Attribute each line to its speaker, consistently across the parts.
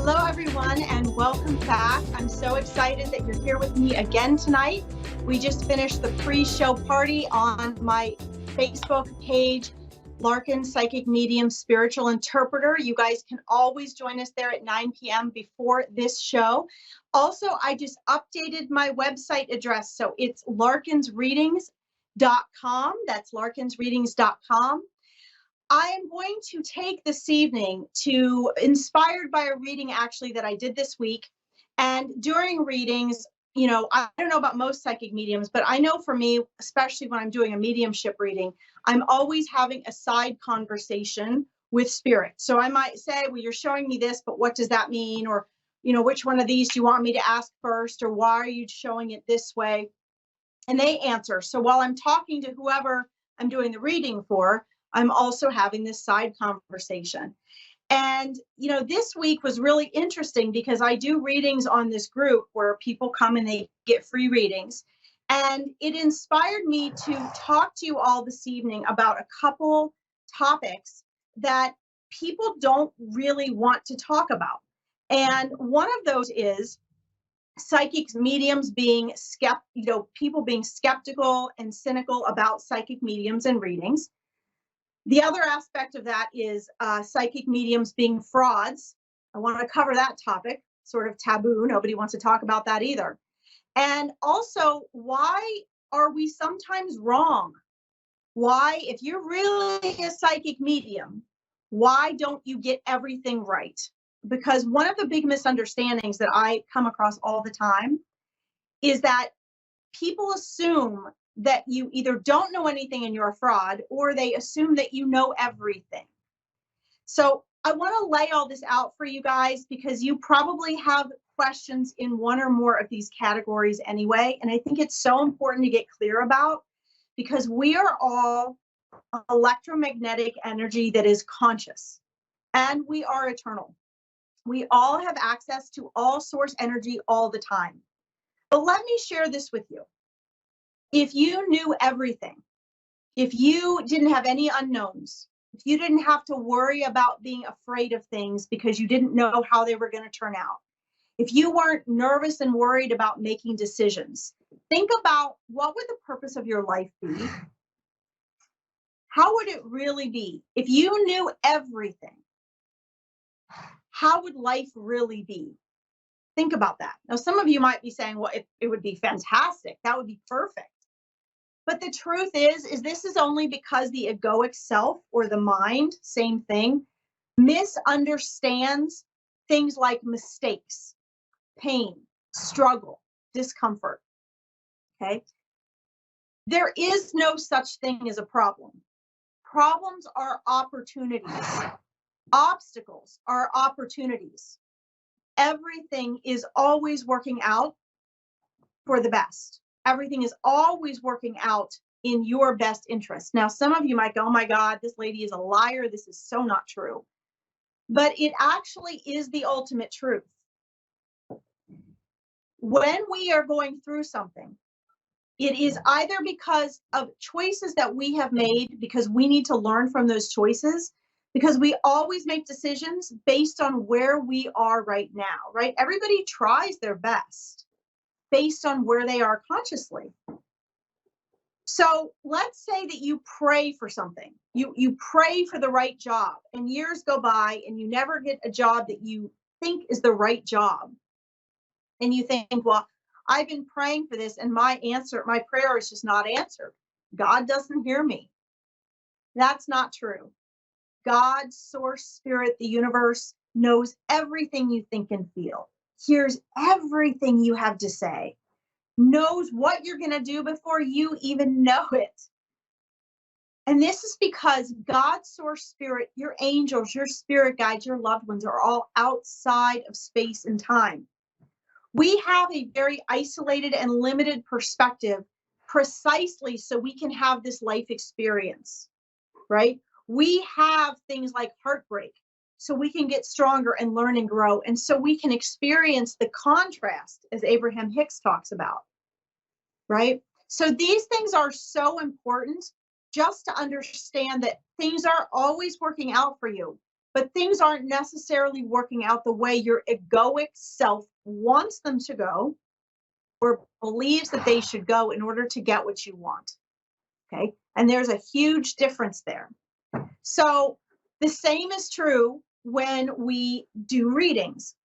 Speaker 1: Hello, everyone, and welcome back. I'm so excited that you're here with me again tonight. We just finished the pre-show party on my Facebook page, Larkin, Psychic Medium, Spiritual Interpreter. You guys can always join us there at 9 p.m. before this show. Also, I just updated my website address, so it's larkinsreadings.com. That's larkinsreadings.com. I am going to take this evening inspired by a reading actually that I did this week. And during readings, I don't know about most psychic mediums, but I know for me, especially when I'm doing a mediumship reading, I'm always having a side conversation with spirit. So I might say, well, you're showing me this, but what does that mean? Or, which one of these do you want me to ask first? Or why are you showing it this way? And they answer. So while I'm talking to whoever I'm doing the reading for, I'm also having this side conversation. And, this week was really interesting because I do readings on this group where people come and they get free readings. And it inspired me to talk to you all this evening about a couple topics that people don't really want to talk about. And one of those is psychics, mediums being people being skeptical and cynical about psychic mediums and readings. The other aspect of that is psychic mediums being frauds. I want to cover that topic, sort of taboo. Nobody wants to talk about that either. And also, why are we sometimes wrong? Why, if you're really a psychic medium, why don't you get everything right? Because one of the big misunderstandings that I come across all the time is that people assume that you either don't know anything and you're a fraud, or they assume that you know everything. So I want to lay all this out for you guys because you probably have questions in one or more of these categories anyway. And I think it's so important to get clear about because we are all electromagnetic energy that is conscious and we are eternal. We all have access to all source energy all the time. But let me share this with you. If you knew everything, if you didn't have any unknowns, if you didn't have to worry about being afraid of things because you didn't know how they were going to turn out, if you weren't nervous and worried about making decisions, think about what would the purpose of your life be? How would it really be? If you knew everything, how would life really be? Think about that. Now, some of you might be saying, well, it would be fantastic. That would be perfect. But the truth is this is only because the egoic self or the mind, same thing, misunderstands things like mistakes, pain, struggle, discomfort. Okay. There is no such thing as a problem. Problems are opportunities. Obstacles are opportunities. Everything is always working out for the best. Everything is always working out in your best interest. Now, some of you might go, oh my God, this lady is a liar. This is so not true. But it actually is the ultimate truth. When we are going through something, it is either because of choices that we have made, because we need to learn from those choices, because we always make decisions based on where we are right now, right? Everybody tries their best based on where they are consciously. So let's say that you pray for something. You pray for the right job and years go by and you never get a job that you think is the right job. And you think, well, I've been praying for this and my prayer is just not answered. God doesn't hear me. That's not true. God, source, spirit, the universe knows everything you think and feel, hears everything you have to say, knows what you're going to do before you even know it. And this is because God, source, spirit, your angels, your spirit guides, your loved ones are all outside of space and time. We have a very isolated and limited perspective precisely so we can have this life experience, right? We have things like heartbreak so we can get stronger and learn and grow. And so we can experience the contrast as Abraham Hicks talks about, right? So these things are so important just to understand that things are always working out for you. but things aren't necessarily working out the way your egoic self wants them to go or believes that they should go in order to get what you want. Okay. And there's a huge difference there. So the same is true when we do readings.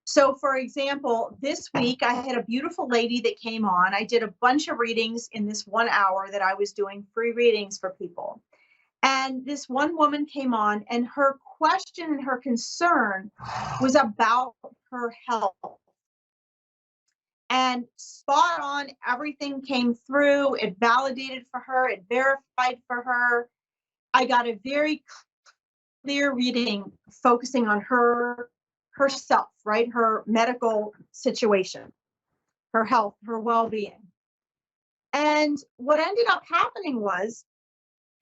Speaker 1: So, for example, this week I had a beautiful lady that came on. I did a bunch of readings in this 1 hour that I was doing free readings for people. And this one woman came on, and her question and her concern was about her health. And spot on, everything came through. It validated for her, it verified for her. I got a very clear reading focusing on herself, right? Her medical situation, her health, her well-being. And what ended up happening was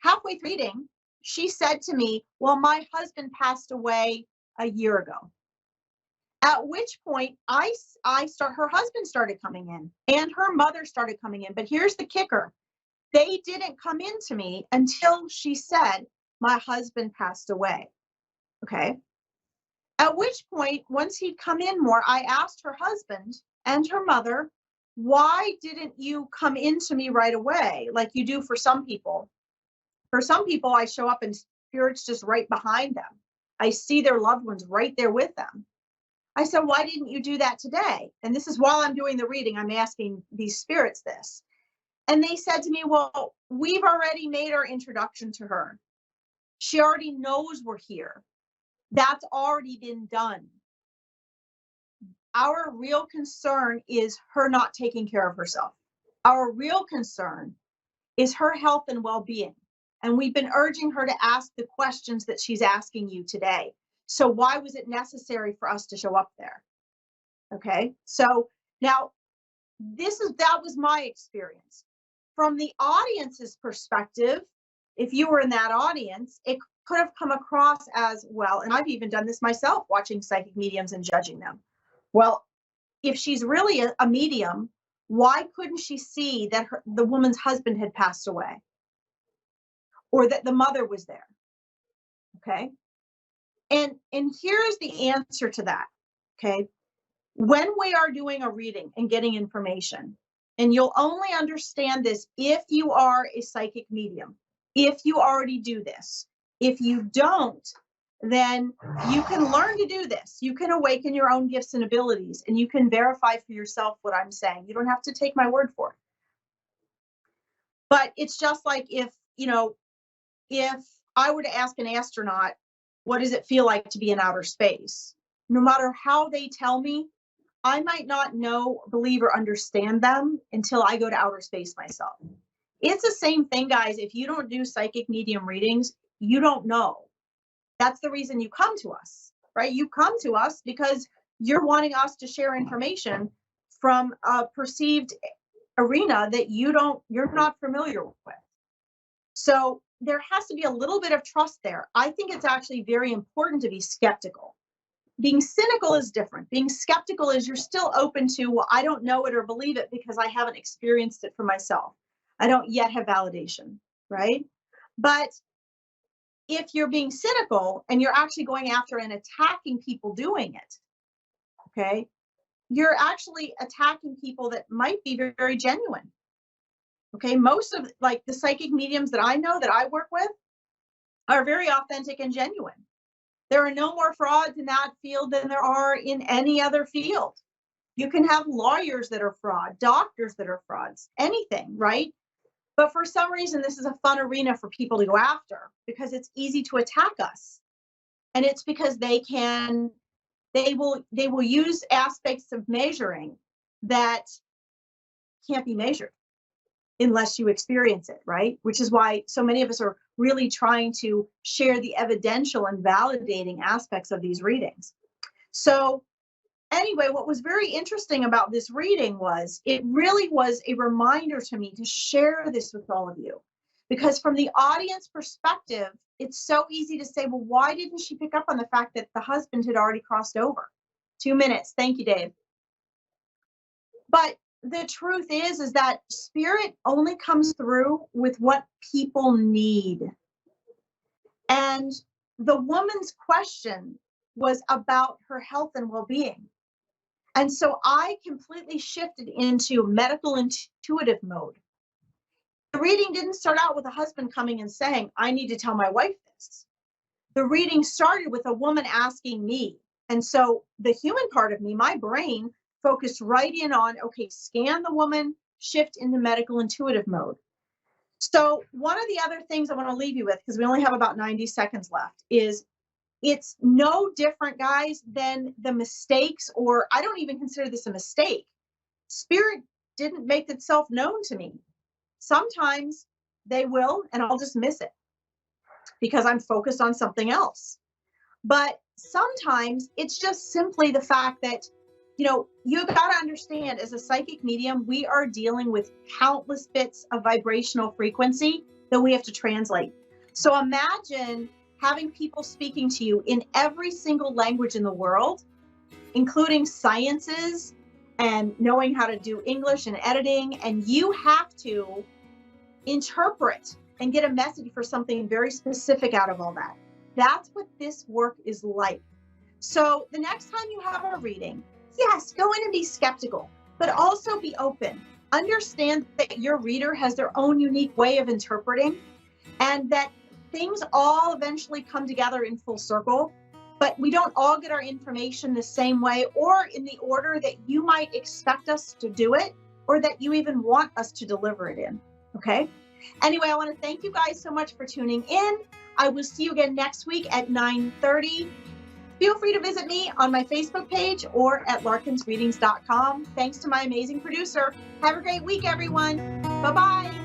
Speaker 1: halfway through reading, she said to me, well, my husband passed away a year ago. At which point her husband started coming in and her mother started coming in. But here's the kicker. They didn't come in to me until she said, my husband passed away. Okay. At which point, once he'd come in more, I asked her husband and her mother, why didn't you come in to me right away like you do for some people? For some people, I show up and spirit's just right behind them. I see their loved ones right there with them. I said, why didn't you do that today? And this is while I'm doing the reading, I'm asking these spirits this. And they said to me, well, we've already made our introduction to her. She already knows we're here. That's already been done. Our real concern is her not taking care of herself. Our real concern is her health and well-being. And we've been urging her to ask the questions that she's asking you today. So why was it necessary for us to show up there? Okay. So now that was my experience. From the audience's perspective, if you were in that audience, it could have come across as, well, and I've even done this myself, watching psychic mediums and judging them. Well, if she's really a medium, why couldn't she see that the woman's husband had passed away? Or that the mother was there? Okay. And here's the answer to that. Okay. When we are doing a reading and getting information, and you'll only understand this if you are a psychic medium, if you already do this. If you don't, then you can learn to do this. You can awaken your own gifts and abilities, and you can verify for yourself what I'm saying. You don't have to take my word for it. But it's just like if I were to ask an astronaut, what does it feel like to be in outer space? No matter how they tell me, I might not know, believe, or understand them until I go to outer space myself. It's the same thing, guys. If you don't do psychic medium readings, you don't know. That's the reason you come to us, right? You come to us because you're wanting us to share information from a perceived arena that you're not familiar with. So there has to be a little bit of trust there. I think it's actually very important to be skeptical. Being cynical is different. Being skeptical is you're still open to, well, I don't know it or believe it because I haven't experienced it for myself. I don't yet have validation, right? But if you're being cynical and you're actually going after and attacking people doing it, okay, you're actually attacking people that might be very, very genuine. Okay, most of like the psychic mediums that I know that I work with are very authentic and genuine. There are no more frauds in that field than there are in any other field. You can have lawyers that are fraud, doctors that are frauds, anything, right? But for some reason, this is a fun arena for people to go after because it's easy to attack us. And it's because they will use aspects of measuring that can't be measured unless you experience it, right? Which is why so many of us are really trying to share the evidential and validating aspects of these readings. So anyway, what was very interesting about this reading was it really was a reminder to me to share this with all of you. Because from the audience perspective, it's so easy to say, well, why didn't she pick up on the fact that the husband had already crossed over? 2 minutes. Thank you, Dave. But the truth is that spirit only comes through with what people need. And the woman's question was about her health and well-being. And so I completely shifted into medical intuitive mode. The reading didn't start out with a husband coming and saying, I need to tell my wife this. The reading started with a woman asking me. And so the human part of me, my brain, focused right in on, okay, scan the woman, shift into medical intuitive mode. So one of the other things I want to leave you with, because we only have about 90 seconds left, is it's no different, guys, than the mistakes, or I don't even consider this a mistake. Spirit didn't make itself known to me. Sometimes they will, and I'll just miss it because I'm focused on something else. But sometimes it's just simply the fact that, you got to understand, as a psychic medium, we are dealing with countless bits of vibrational frequency that we have to translate. So imagine having people speaking to you in every single language in the world, including sciences and knowing how to do English and editing, and you have to interpret and get a message for something very specific out of all that. That's what this work is like. So the next time you have a reading, yes, go in and be skeptical, but also be open. Understand that your reader has their own unique way of interpreting, and that things all eventually come together in full circle, but we don't all get our information the same way or in the order that you might expect us to do it, or that you even want us to deliver it in. Okay? Anyway, I want to thank you guys so much for tuning in. I will see you again next week at 9:30. Feel free to visit me on my Facebook page or at larkinsreadings.com. Thanks to my amazing producer. Have a great week, everyone. Bye-bye.